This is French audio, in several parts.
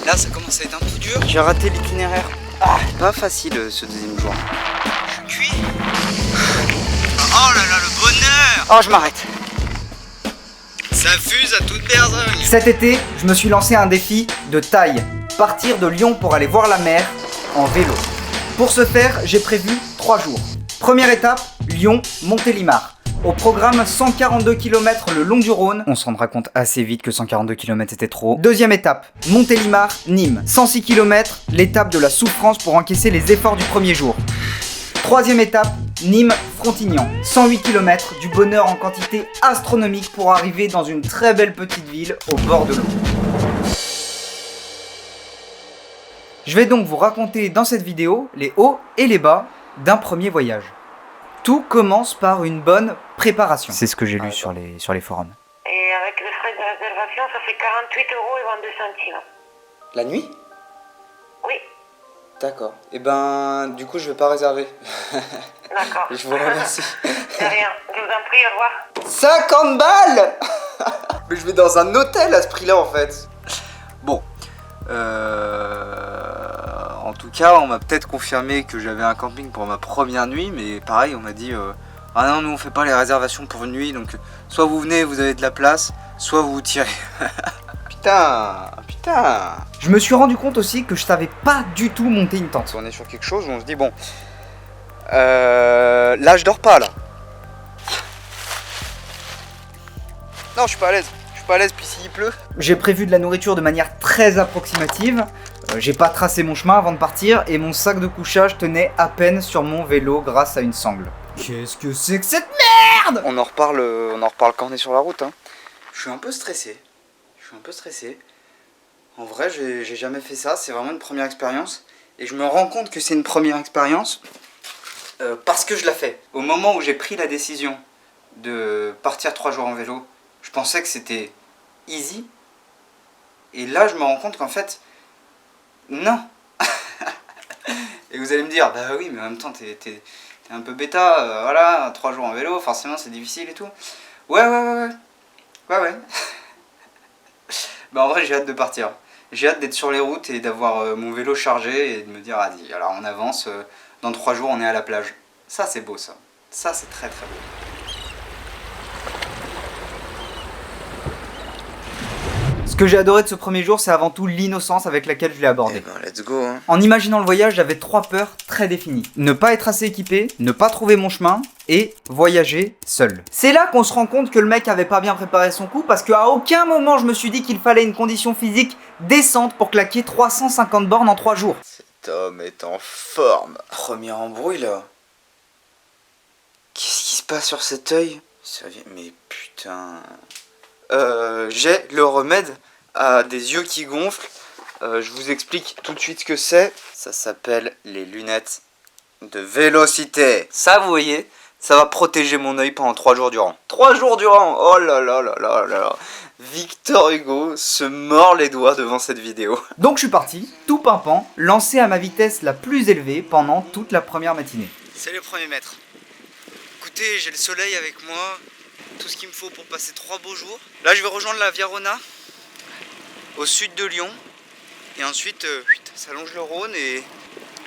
Là, ça commence à être un peu dur. J'ai raté l'itinéraire. Ah, pas facile ce deuxième jour. Je suis cuit. Oh là là, le bonheur. Oh, je m'arrête. Ça fuse à toute berzingue. Cet été, je me suis lancé un défi de taille. Partir de Lyon pour aller voir la mer en vélo. Pour ce faire, j'ai prévu 3 jours. Première étape, Lyon-Montélimar. Au programme 142 km le long du Rhône. On se rendra compte assez vite que 142 km c'était trop. Deuxième étape, Montélimar-Nîmes. 106 km, l'étape de la souffrance pour encaisser les efforts du premier jour. Troisième étape, Nîmes-Frontignan. 108 km, du bonheur en quantité astronomique pour arriver dans une très belle petite ville au bord de l'eau. Je vais donc vous raconter dans cette vidéo les hauts et les bas d'un premier voyage. Tout commence par une bonne préparation. C'est ce que j'ai lu sur les forums. Et avec les frais de réservation, ça fait 48,22 €. La nuit? Oui, D'accord. Et ben, du coup, je vais pas réserver. d'accord. Je vous remercie. De rien. Je vous en prie, au revoir. 50 balles. Mais je vais dans un hôtel à ce prix-là, en fait. Bon. En tout cas, on m'a peut-être confirmé que j'avais un camping pour ma première nuit, mais pareil, on m'a dit ah non, nous on fait pas les réservations pour une nuit, donc soit vous venez, vous avez de la place, soit vous vous tirez. Putain. Je me suis rendu compte aussi que je savais pas du tout monter une tente. On est sur quelque chose où on se dit bon, là je dors pas là. Non, je suis pas à l'aise. Puis s'il pleut. J'ai prévu de la nourriture de manière très approximative. J'ai pas tracé mon chemin avant de partir et mon sac de couchage tenait à peine sur mon vélo grâce à une sangle. Qu'est-ce que c'est que cette merde? On en reparle quand on est sur la route. Hein. Je suis un peu stressé. En vrai, j'ai jamais fait ça. C'est vraiment une première expérience. Et je me rends compte que c'est une première expérience parce que je la fais. Au moment où j'ai pris la décision de partir 3 jours en vélo, je pensais que c'était easy. Et là, je me rends compte qu'en fait, non. Et vous allez me dire, bah oui, mais en même temps, t'es un peu bêta. Voilà, 3 jours en vélo, forcément, c'est difficile et tout. Ouais. Bah en vrai, j'ai hâte de partir. J'ai hâte d'être sur les routes et d'avoir mon vélo chargé et de me dire, ah, alors on avance, dans 3 jours, on est à la plage. Ça, c'est beau, ça. Ça, c'est très très beau. Ce que j'ai adoré de ce premier jour, c'est avant tout l'innocence avec laquelle je l'ai abordé. Eh ben, let's go, hein. En imaginant le voyage, j'avais 3 peurs très définies. Ne pas être assez équipé, ne pas trouver mon chemin et voyager seul. C'est là qu'on se rend compte que le mec avait pas bien préparé son coup parce qu'à aucun moment je me suis dit qu'il fallait une condition physique décente pour claquer 350 bornes en 3 jours. Cet homme est en forme. Premier embrouille là. Qu'est-ce qui se passe sur cet œil? Mais putain. J'ai le remède à des yeux qui gonflent. Je vous explique tout de suite ce que c'est. Ça s'appelle les lunettes de vélocité. Ça, vous voyez, ça va protéger mon œil pendant 3 jours durant. 3 jours durant. Oh là là là là là là. Victor Hugo se mord les doigts devant cette vidéo. Donc je suis parti, tout pimpant, lancé à ma vitesse la plus élevée pendant toute la première matinée. C'est le premier mètre. Écoutez, j'ai le soleil avec moi. Tout ce qu'il me faut pour passer 3 beaux jours. Là, je vais rejoindre la Viarona, au sud de Lyon. Et ensuite, ça longe le Rhône. Et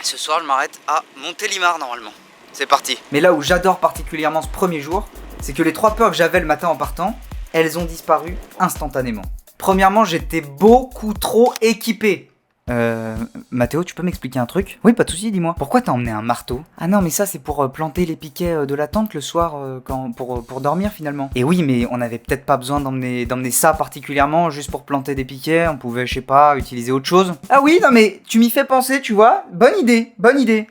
ce soir, je m'arrête à Montélimar, normalement. C'est parti. Mais là où j'adore particulièrement ce premier jour, c'est que les 3 peurs que j'avais le matin en partant, elles ont disparu instantanément. Premièrement, j'étais beaucoup trop équipé. Mathéo, tu peux m'expliquer un truc? Oui, pas de soucis, dis-moi. Pourquoi t'as emmené un marteau? Ah non, mais ça c'est pour planter les piquets de la tente le soir pour dormir finalement. Et oui, mais on avait peut-être pas besoin d'emmener ça particulièrement juste pour planter des piquets, on pouvait, je sais pas, utiliser autre chose. Ah oui, non mais tu m'y fais penser, tu vois? Bonne idée.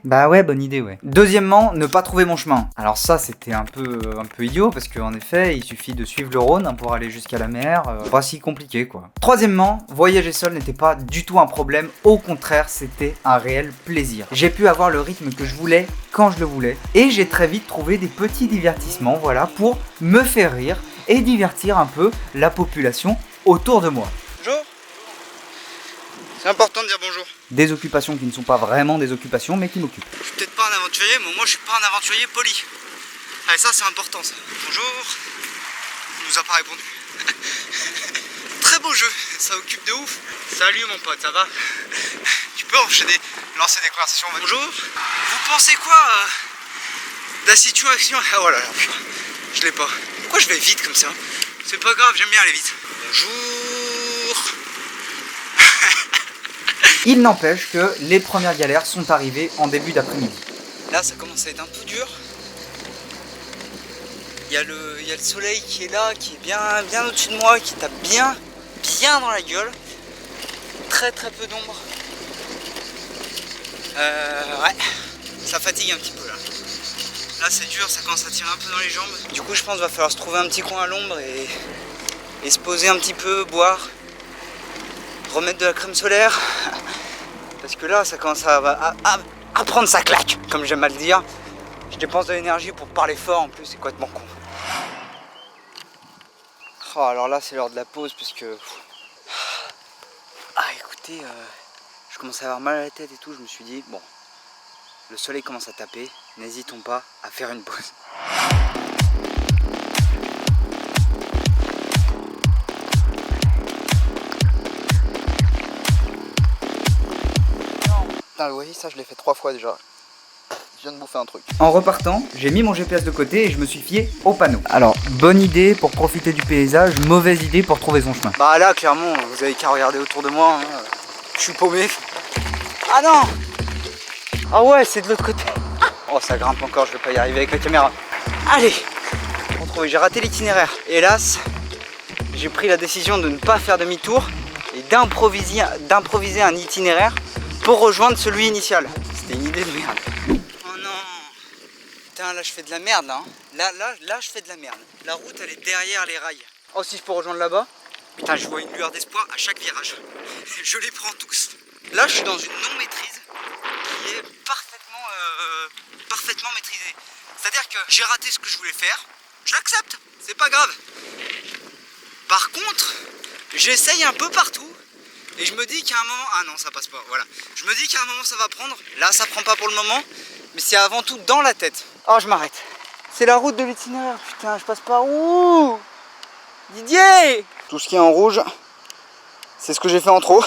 Bah ouais, bonne idée, ouais. Deuxièmement, ne pas trouver mon chemin. Alors ça, c'était un peu idiot parce qu'en effet, il suffit de suivre le Rhône pour aller jusqu'à la mer. Pas si compliqué quoi. Troisièmement, voyager seul n'était pas du tout un problème. Au contraire, c'était un réel plaisir. J'ai pu avoir le rythme que je voulais quand je le voulais et j'ai très vite trouvé des petits divertissements, voilà, pour me faire rire et divertir un peu la population autour de moi. Bonjour. C'est important de dire bonjour. Des occupations qui ne sont pas vraiment des occupations mais qui m'occupent. Je suis peut-être pas un aventurier, mais moi je suis pas un aventurier poli. Ça c'est important ça. Bonjour. Il nous a pas répondu. très beau jeu, ça occupe de ouf. Salut mon pote, ça va? Tu peux enchaîner, lancer des conversations. Bonjour. Vous pensez quoi de la situation? Ah voilà, je l'ai pas. Pourquoi je vais vite comme ça? C'est pas grave, j'aime bien aller vite. Bonjour. Il n'empêche que les premières galères sont arrivées en début d'après-midi. Là, ça commence à être un peu dur. Il y a le soleil qui est là, qui est bien au-dessus de moi, qui tape bien dans la gueule. Très peu d'ombre. Ouais, ça fatigue un petit peu là. Là c'est dur, ça commence à tirer un peu dans les jambes. Du coup je pense qu'il va falloir se trouver un petit coin à l'ombre et se poser un petit peu, boire, remettre de la crème solaire. Parce que là ça commence à prendre sa claque, comme j'aime à le dire. Je dépense de l'énergie pour parler fort en plus, c'est complètement con. Oh, alors là c'est l'heure de la pause parce que... Ah écoutez, je commence à avoir mal à la tête et tout, je me suis dit, bon, le soleil commence à taper, n'hésitons pas à faire une pause. Putain, vous voyez, ça je l'ai fait 3 fois déjà. Je viens de bouffer un truc. En repartant, j'ai mis mon GPS de côté et je me suis fié au panneau. Alors, bonne idée pour profiter du paysage, mauvaise idée pour trouver son chemin. Bah là, clairement, vous avez qu'à regarder autour de moi, hein. Je suis paumé. Ah non! Ah ouais, c'est de l'autre côté. Oh, ça grimpe encore, je vais pas y arriver avec la caméra. Allez, retrouvé, j'ai raté l'itinéraire. Hélas, j'ai pris la décision de ne pas faire demi-tour et d'improviser un itinéraire pour rejoindre celui initial. C'était une idée de merde. Oh non! Putain, là je fais de la merde là. Là je fais de la merde. La route elle est derrière les rails. Oh, si je peux rejoindre là-bas. Putain, je vois une lueur d'espoir à chaque virage. Je les prends tous. Là, je suis dans une non-maîtrise qui est parfaitement maîtrisée. C'est-à-dire que j'ai raté ce que je voulais faire. Je l'accepte, c'est pas grave. Par contre, j'essaye un peu partout. Et je me dis qu'à un moment... Ah non, ça passe pas, voilà. Je me dis qu'à un moment, ça va prendre. Là, ça prend pas pour le moment. Mais c'est avant tout dans la tête. Oh, je m'arrête. C'est la route de l'itinéraire. Putain, je passe par où? Didier! Tout ce qui est en rouge, c'est ce que j'ai fait en trop.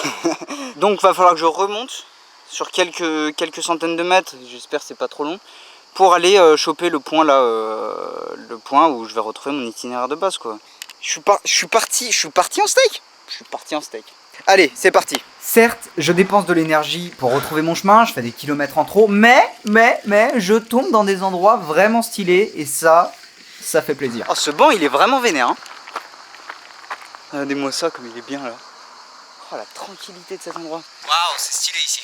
Donc va falloir que je remonte sur quelques centaines de mètres, j'espère que c'est pas trop long, pour aller choper le point là, le point où je vais retrouver mon itinéraire de base quoi. Je suis parti en steak. Je suis parti en steak. Allez, c'est parti. Certes, je dépense de l'énergie pour retrouver mon chemin, je fais des kilomètres en trop, mais je tombe dans des endroits vraiment stylés et ça fait plaisir. Oh, ce banc il est vraiment vénère. Hein. Regardez-moi ça comme il est bien là. Oh la tranquillité de cet endroit. Waouh, c'est stylé ici.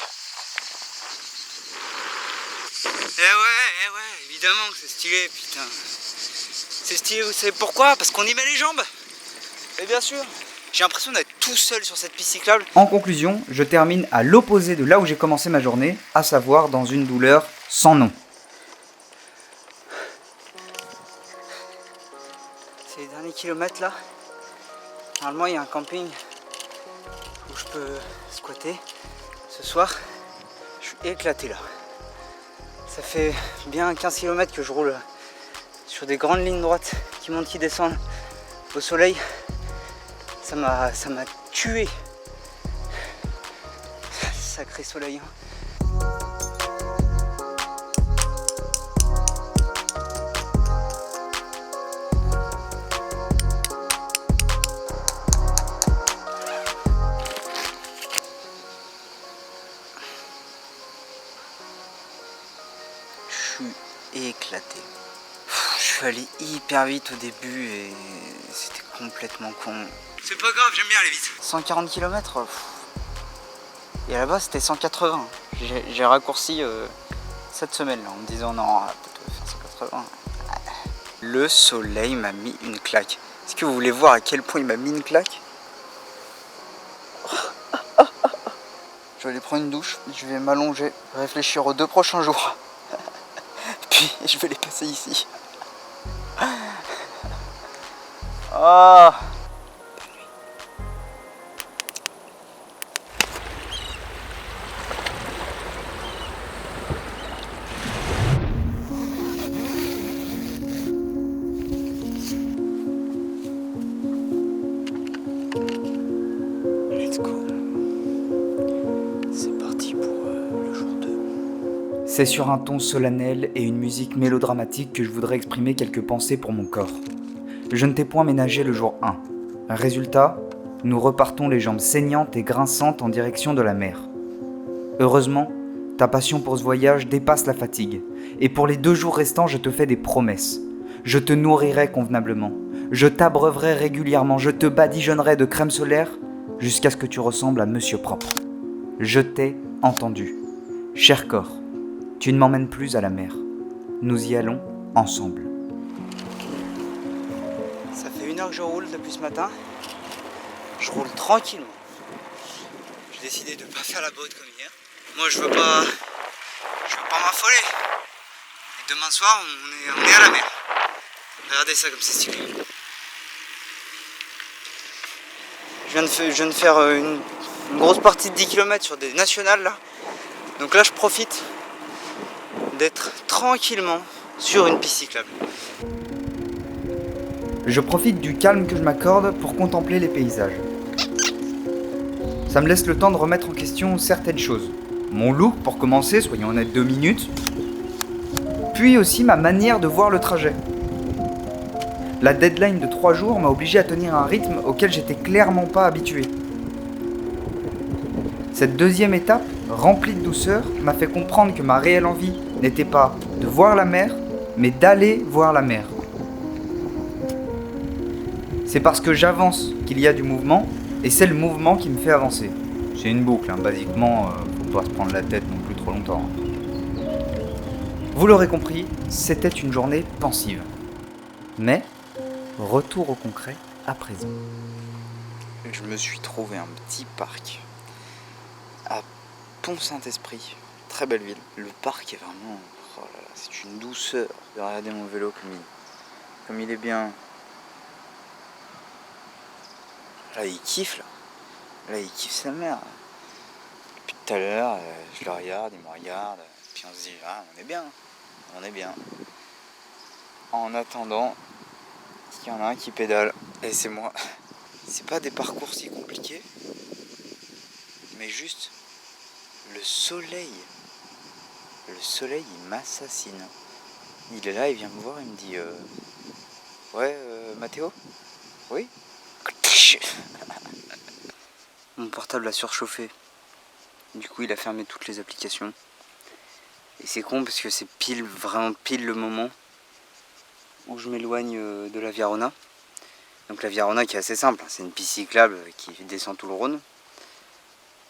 Eh ouais, évidemment que c'est stylé, putain. C'est stylé, vous savez pourquoi? Parce qu'on y met les jambes. Et bien sûr. J'ai l'impression d'être tout seul sur cette piste cyclable. En conclusion, je termine à l'opposé de là où j'ai commencé ma journée, à savoir dans une douleur sans nom. C'est les derniers kilomètres là. Normalement il y a un camping où je peux squatter. Ce soir, je suis éclaté là. Ça fait bien 15 km que je roule sur des grandes lignes droites qui montent, qui descendent au soleil. Ça m'a tué. Sacré soleil. Hein. Éclaté. Je suis allé hyper vite au début et c'était complètement con. C'est pas grave, j'aime bien aller vite. 140 km. Et là-bas c'était 180. J'ai raccourci cette semaine là en me disant non, peut-être faire 180. Le soleil m'a mis une claque. Est-ce que vous voulez voir à quel point il m'a mis une claque? Je vais aller prendre une douche, je vais m'allonger, réfléchir aux 2 prochains jours. Puis je vais les passer ici. Oh. C'est sur un ton solennel et une musique mélodramatique que je voudrais exprimer quelques pensées pour mon corps. Je ne t'ai point ménagé le jour 1. Résultat, nous repartons les jambes saignantes et grinçantes en direction de la mer. Heureusement, ta passion pour ce voyage dépasse la fatigue. Et pour les 2 jours restants, je te fais des promesses. Je te nourrirai convenablement. Je t'abreuverai régulièrement. Je te badigeonnerai de crème solaire jusqu'à ce que tu ressembles à Monsieur Propre. Je t'ai entendu. Cher corps, tu ne m'emmènes plus à la mer. Nous y allons ensemble. Ça fait 1 heure que je roule depuis ce matin. Je roule tranquillement. J'ai décidé de ne pas faire la botte comme hier. Moi je veux pas m'affoler. Et demain soir on est à la mer. Regardez ça comme c'est stylé. Je viens de faire une grosse partie de 10 km sur des nationales là. Donc là je profite d'être tranquillement sur une piste cyclable. Je profite du calme que je m'accorde pour contempler les paysages. Ça me laisse le temps de remettre en question certaines choses. Mon look pour commencer, soyons honnêtes 2 minutes. Puis aussi ma manière de voir le trajet. La deadline de 3 jours m'a obligé à tenir un rythme auquel j'étais clairement pas habitué. Cette 2e étape, remplie de douceur, m'a fait comprendre que ma réelle envie n'était pas de voir la mer, mais d'aller voir la mer. C'est parce que j'avance qu'il y a du mouvement, et c'est le mouvement qui me fait avancer. C'est une boucle, hein. Basiquement, faut pas se prendre la tête non plus trop longtemps. Vous l'aurez compris, c'était une journée pensive. Mais, retour au concret à présent. Je me suis trouvé un petit parc à Pont-Saint-Esprit. Très belle ville. Le parc est vraiment... Oh là là, c'est une douceur. Regardez mon vélo comme il est bien. Là, il kiffe, là. Là, il kiffe sa mère. Depuis tout à l'heure, je le regarde, il me regarde. Puis on se dit, ah, on est bien. On est bien. En attendant, il y en a un qui pédale. Et c'est moi. C'est pas des parcours si compliqués. Mais juste, le soleil. Le soleil, il m'assassine. Il est là, il vient me voir, il me dit, ouais, Mathéo ? Oui ? Mon portable a surchauffé. Du coup, il a fermé toutes les applications. Et c'est con parce que c'est vraiment pile le moment où je m'éloigne de la Viarona. Donc la Viarona qui est assez simple, hein, c'est une piste cyclable qui descend tout le Rhône.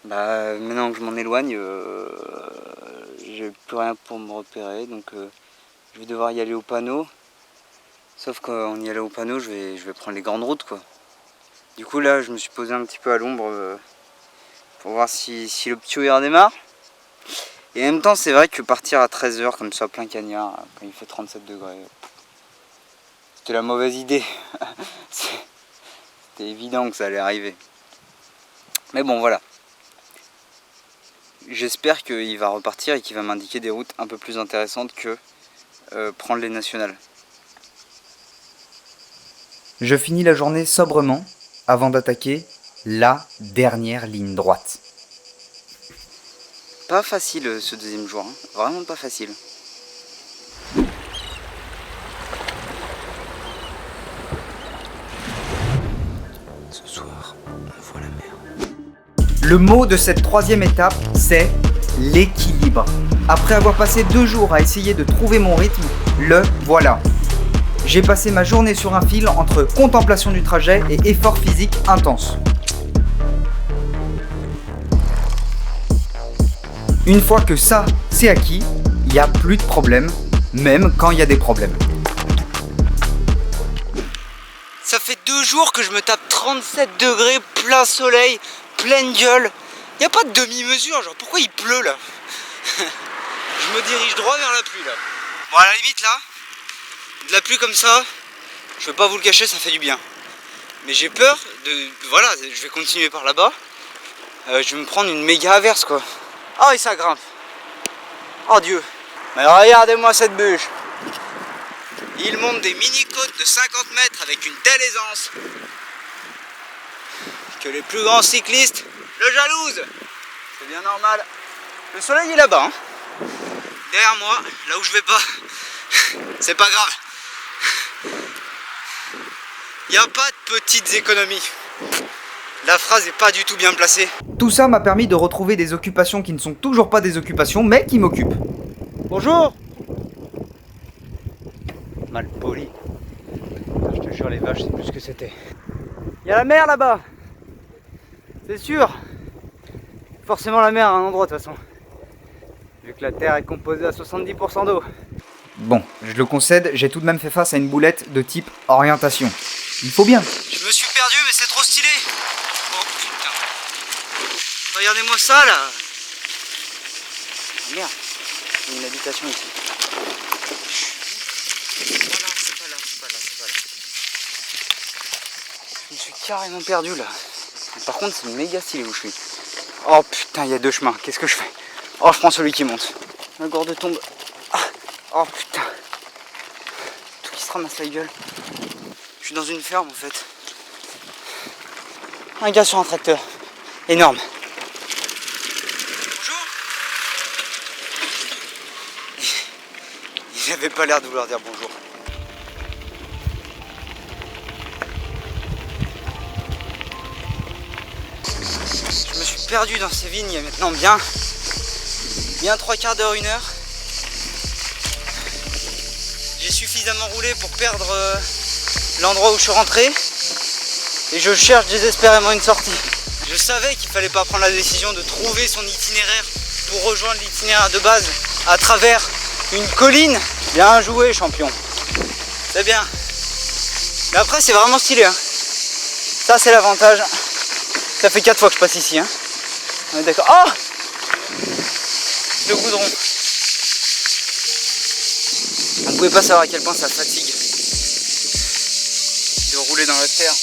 Bah, maintenant que je m'en éloigne, j'ai plus rien pour me repérer, donc je vais devoir y aller au panneau. Sauf qu'en y allant au panneau, je vais prendre les grandes routes, quoi. Du coup là, je me suis posé un petit peu à l'ombre pour voir si le petit il redémarre. Et en même temps, c'est vrai que partir à 13h comme ça, plein cagnard, quand il fait 37 degrés, c'était la mauvaise idée. C'était évident que ça allait arriver. Mais bon, voilà. J'espère qu'il va repartir et qu'il va m'indiquer des routes un peu plus intéressantes que prendre les nationales. Je finis la journée sobrement avant d'attaquer la dernière ligne droite. Pas facile ce 2e jour, hein. Vraiment pas facile. Ce soir, on voit la mer. Le mot de cette 3e étape, c'est l'équilibre. Après avoir passé 2 jours à essayer de trouver mon rythme, le voilà. J'ai passé ma journée sur un fil entre contemplation du trajet et effort physique intense. Une fois que ça, c'est acquis, il n'y a plus de problème, même quand il y a des problèmes. Ça fait 2 jours que je me tape 37 degrés, plein soleil, pleine gueule. Il n'y a pas de demi-mesure, genre pourquoi il pleut là? Je me dirige droit vers la pluie là. Bon, à la limite là, de la pluie comme ça, je vais pas vous le cacher, ça fait du bien. Mais j'ai peur de... Voilà, je vais continuer par là-bas. Je vais me prendre une méga averse quoi. Oh et ça grimpe. Oh Dieu. Mais regardez-moi cette bûche. Il monte des mini-côtes de 50 mètres avec une telle aisance que les plus grands cyclistes le jalousent. C'est bien normal. Le soleil est là-bas. Hein. derrière moi, là où je vais pas. C'est pas grave. Y a pas de petites économies. La phrase est pas du tout bien placée. Tout ça m'a permis de retrouver des occupations qui ne sont toujours pas des occupations, mais qui m'occupent. Bonjour. Mal poli. Je te jure, les vaches, c'est plus ce que c'était. Il y a la mer là-bas. C'est sûr. Forcément la mer à un endroit de toute façon. Vu que la terre est composée à 70% d'eau. Bon, je le concède, j'ai tout de même fait face à une boulette de type orientation. Il faut bien. Je me suis perdu, mais c'est trop stylé. Oh putain. Regardez-moi ça là. Oh, merde. Il y a une habitation ici. C'est pas là. Je me suis carrément perdu là. Par contre, c'est méga stylé où je suis. Oh putain, il y a deux chemins. Qu'est-ce que je fais? Oh, je prends celui qui monte. La gourde tombe. Ah. Oh putain. Tout qui se ramasse la gueule. Je suis dans une ferme en fait. Un gars sur un tracteur. Énorme. Bonjour. Il avait pas l'air de vouloir dire bonjour. Je me suis perdu dans ces vignes il y a maintenant bien 3/4 d'heure, 1 heure. J'ai suffisamment roulé pour perdre l'endroit où je suis rentré. Et je cherche désespérément une sortie. Je savais qu'il fallait pas prendre la décision de trouver son itinéraire pour rejoindre l'itinéraire de base à travers une colline. Bien joué, champion. C'est bien. Mais après, c'est vraiment stylé. Hein. Ça, c'est l'avantage. Ça fait 4 fois que je passe ici. Hein. On est d'accord. Oh, le goudron. On ne pouvait pas savoir à quel point ça fatigue de rouler dans la terre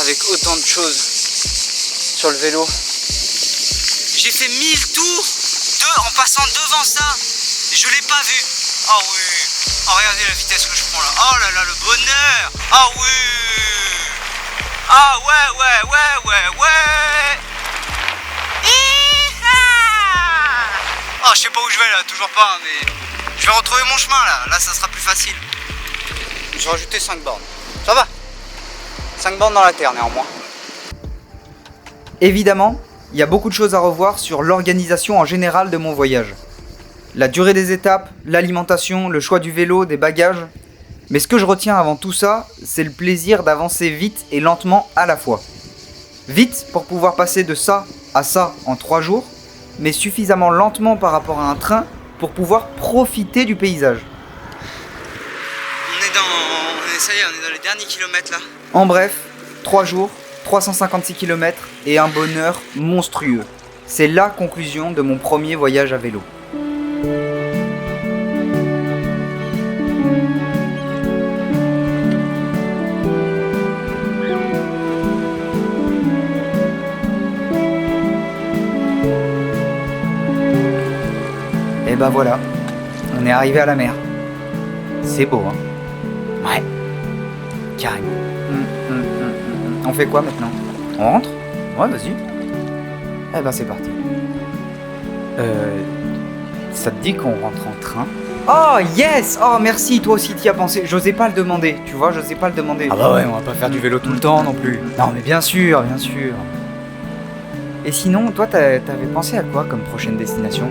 avec autant de choses sur le vélo. J'ai fait 1000 tours en passant devant ça et je l'ai pas vu. Oh oui. Oh, regardez la vitesse que je prends là. Oh là là, le bonheur. Ah oui. Ah ouais. Oh, je sais pas où je vais là, toujours pas, mais je vais retrouver mon chemin là. Là, ça sera plus facile. J'ai rajouté 5 bornes. Ça va. 5 bornes dans la terre néanmoins. Évidemment, il y a beaucoup de choses à revoir sur l'organisation en général de mon voyage. La durée des étapes, l'alimentation, le choix du vélo, des bagages. Mais ce que je retiens avant tout ça, c'est le plaisir d'avancer vite et lentement à la fois. Vite pour pouvoir passer de ça à ça en 3 jours, mais suffisamment lentement par rapport à un train pour pouvoir profiter du paysage. Ça y est, on est dans les derniers kilomètres là. En bref, 3 jours, 356 km et un bonheur monstrueux. C'est la conclusion de mon premier voyage à vélo. Et bah voilà, on est arrivé à la mer. C'est beau, hein? Ouais, carrément. On fait quoi maintenant? On rentre? Ouais, vas-y. Eh ben c'est parti. Ça te dit qu'on rentre en train? Oh yes! Oh merci, toi aussi t'y as pensé. J'osais pas le demander, tu vois, j'osais pas le demander. Ah bah ouais, on va pas faire du vélo tout le temps non plus. Non mais bien sûr. Et sinon, toi t'avais pensé à quoi comme prochaine destination?